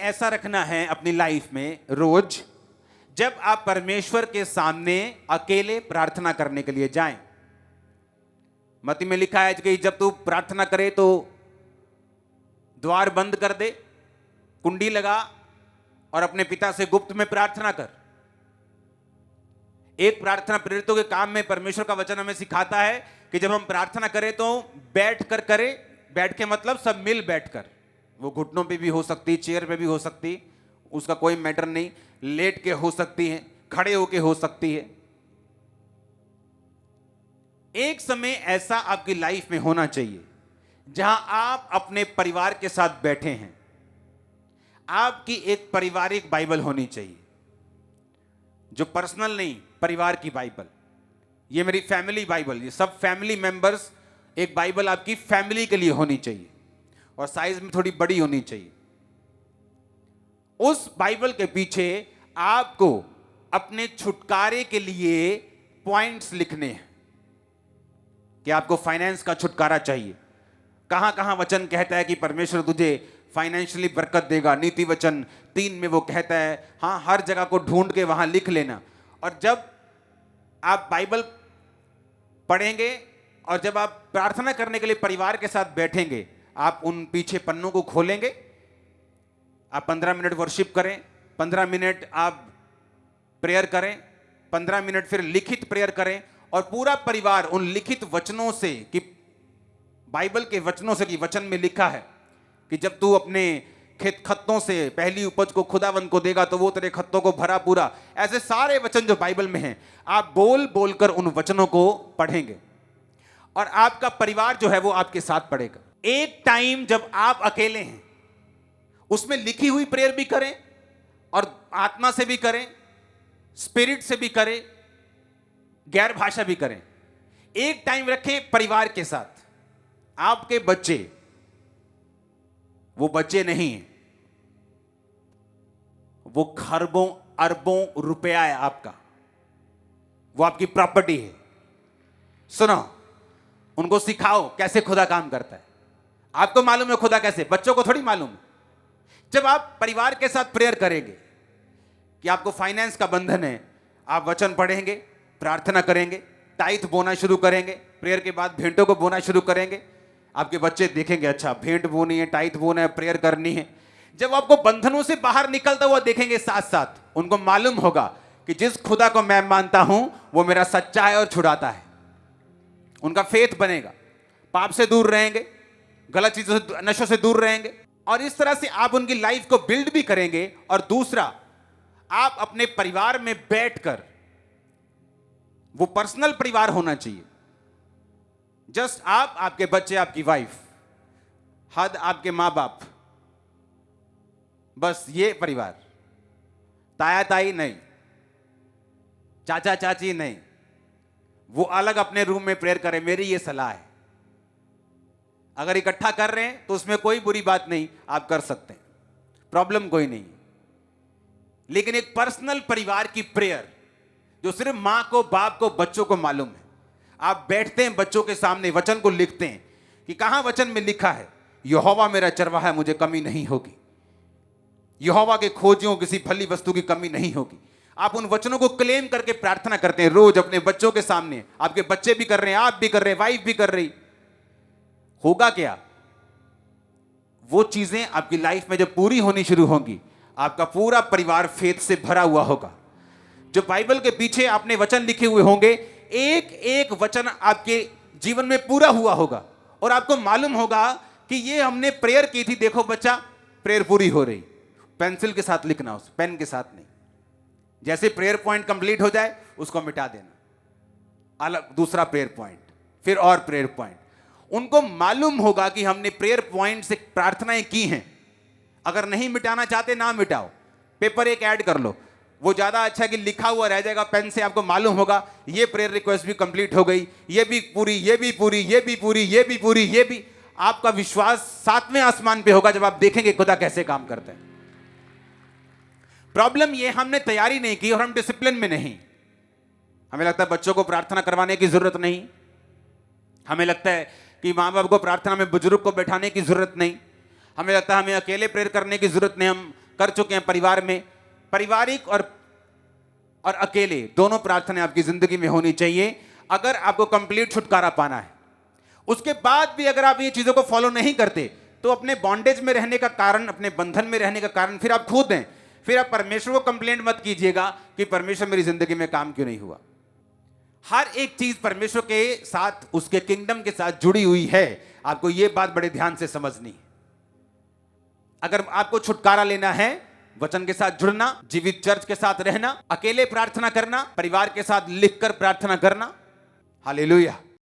ऐसा रखना है अपनी लाइफ में रोज, जब आप परमेश्वर के सामने अकेले प्रार्थना करने के लिए जाएं। मत्ती में लिखा है कि जब तू प्रार्थना करे तो द्वार बंद कर दे, कुंडी लगा और अपने पिता से गुप्त में प्रार्थना कर। एक प्रार्थना प्रेरितों के काम में परमेश्वर का वचन हमें सिखाता है कि जब हम प्रार्थना करें तो बैठ कर करें। बैठ के मतलब सब मिल बैठकर, वो घुटनों पे भी हो सकती, चेयर पे भी हो सकती, उसका कोई मैटर नहीं। लेट के हो सकती है, खड़े होके हो सकती है। एक समय ऐसा आपकी लाइफ में होना चाहिए जहां आप अपने परिवार के साथ बैठे हैं। आपकी एक पारिवारिक बाइबल होनी चाहिए, जो पर्सनल नहीं, परिवार की बाइबल। ये मेरी फैमिली बाइबल, ये सब फैमिली मेंबर्स, एक बाइबल आपकी फैमिली के लिए होनी चाहिए और साइज में थोड़ी बड़ी होनी चाहिए। उस बाइबल के पीछे आपको अपने छुटकारे के लिए पॉइंट्स लिखने हैं कि आपको फाइनेंस का छुटकारा चाहिए। कहां कहां वचन कहता है कि परमेश्वर तुझे फाइनेंशियली बरकत देगा। नीति वचन 3 में वो कहता है। हां, हर जगह को ढूंढ के वहां लिख लेना। और जब आप बाइबल पढ़ेंगे और जब आप प्रार्थना करने के लिए परिवार के साथ बैठेंगे, आप उन पीछे पन्नों को खोलेंगे। आप 15 मिनट वर्शिप करें, 15 मिनट आप प्रेयर करें, 15 मिनट फिर लिखित प्रेयर करें और पूरा परिवार उन लिखित वचनों से, कि बाइबल के वचनों से, कि वचन में लिखा है कि जब तू अपने खेत खत्तों से पहली उपज को खुदावंद को देगा तो वो तेरे खत्तों को भरा पूरा। ऐसे सारे वचन जो बाइबल में हैं, आप बोल बोलकर उन वचनों को पढ़ेंगे और आपका परिवार जो है वो आपके साथ पढ़ेगा। एक टाइम जब आप अकेले हैं, उसमें लिखी हुई प्रेयर भी करें और आत्मा से भी करें, स्पिरिट से भी करें, गैर भाषा भी करें। एक टाइम रखें परिवार के साथ। आपके बच्चे वो बच्चे नहीं हैं, वो खरबों अरबों रुपया है आपका, वो आपकी प्रॉपर्टी है। सुनो, उनको सिखाओ कैसे खुदा काम करता है। आपको मालूम है खुदा कैसे, बच्चों को थोड़ी मालूम है। जब आप परिवार के साथ प्रेयर करेंगे कि आपको फाइनेंस का बंधन है, आप वचन पढ़ेंगे, प्रार्थना करेंगे, टाइथ बोना शुरू करेंगे, प्रेयर के बाद भेंटों को बोना शुरू करेंगे। आपके बच्चे देखेंगे, अच्छा भेंट बोनी है, टाइथ बोना है, प्रेयर करनी है। जब आपको बंधनों से बाहर निकलता हुआ देखेंगे, साथ साथ उनको मालूम होगा कि जिस खुदा को मैं मानता हूं वो मेरा सच्चा है और छुड़ाता है। उनका फेथ बनेगा, पाप से दूर रहेंगे, गलत चीजों से, नशों से दूर रहेंगे। और इस तरह से आप उनकी लाइफ को बिल्ड भी करेंगे। और दूसरा, आप अपने परिवार में बैठकर, वो पर्सनल परिवार होना चाहिए, जस्ट आप, आपके बच्चे, आपकी वाइफ, हद आपके मां बाप, बस ये परिवार। ताया ताई नहीं, चाचा चाची नहीं, वो अलग अपने रूम में प्रेयर करें। मेरी ये सलाह है। अगर इकट्ठा कर रहे हैं तो उसमें कोई बुरी बात नहीं, आप कर सकते हैं, प्रॉब्लम कोई नहीं। लेकिन एक पर्सनल परिवार की प्रेयर जो सिर्फ मां को, बाप को, बच्चों को मालूम है। आप बैठते हैं बच्चों के सामने, वचन को लिखते हैं कि कहां वचन में लिखा है, यहोवा मेरा चरवाहा है, मुझे कमी नहीं होगी। यहोवा के खोजियों किसी फली वस्तु की कमी नहीं होगी। आप उन वचनों को क्लेम करके प्रार्थना करते हैं रोज अपने बच्चों के सामने। आपके बच्चे भी कर रहे हैं, आप भी कर रहे हैं, वाइफ भी कर रही। होगा क्या, वो चीजें आपकी लाइफ में जब पूरी होनी शुरू होंगी, आपका पूरा परिवार फेथ से भरा हुआ होगा। जो बाइबल के पीछे आपने वचन लिखे हुए होंगे, एक एक वचन आपके जीवन में पूरा हुआ होगा और आपको मालूम होगा कि ये हमने प्रेयर की थी, देखो बच्चा, प्रेयर पूरी हो रही। पेंसिल के साथ लिखना, उस पेन के साथ नहीं। जैसे प्रेयर पॉइंट कंप्लीट हो जाए उसको मिटा देना, अलग दूसरा प्रेयर पॉइंट, फिर और प्रेयर पॉइंट। उनको मालूम होगा कि हमने प्रेयर पॉइंट से प्रार्थनाएं की हैं। अगर नहीं मिटाना चाहते ना मिटाओ, पेपर एक ऐड कर लो, वो ज्यादा अच्छा है कि लिखा हुआ रह जाएगा पेन से। आपको मालूम होगा ये प्रेयर रिक्वेस्ट भी कंप्लीट हो गई, ये भी पूरी, ये भी पूरी, ये भी पूरी, ये भी पूरी, ये भी। आपका विश्वास 7वें आसमान पे होगा जब आप देखेंगे खुदा कैसे काम करता है। प्रॉब्लम ये, हमने तैयारी नहीं की और हम डिसिप्लिन में नहीं। हमें लगता है बच्चों को प्रार्थना करवाने की जरूरत नहीं, हमें लगता है कि माँ बाप को प्रार्थना में बुजुर्ग को बैठाने की जरूरत नहीं, हमें लगता है हमें अकेले प्रेयर करने की जरूरत नहीं, हम कर चुके हैं परिवार में, पारिवारिक और अकेले दोनों प्रार्थनाएं आपकी जिंदगी में होनी चाहिए अगर आपको कंप्लीट छुटकारा पाना है। उसके बाद भी अगर आप ये चीजों को फॉलो नहीं करते तो अपने बॉन्डेज में रहने का कारण, अपने बंधन में रहने का कारण फिर आप खुद हैं। फिर आप परमेश्वर को कंप्लेंट मत कीजिएगा कि परमेश्वर मेरी जिंदगी में काम क्यों नहीं हुआ। हर एक चीज परमेश्वर के साथ, उसके किंगडम के साथ जुड़ी हुई है। आपको यह बात बड़े ध्यान से समझनी है। अगर आपको छुटकारा लेना है, वचन के साथ जुड़ना, जीवित चर्च के साथ रहना, अकेले प्रार्थना करना, परिवार के साथ लिखकर प्रार्थना करना। हालेलुया।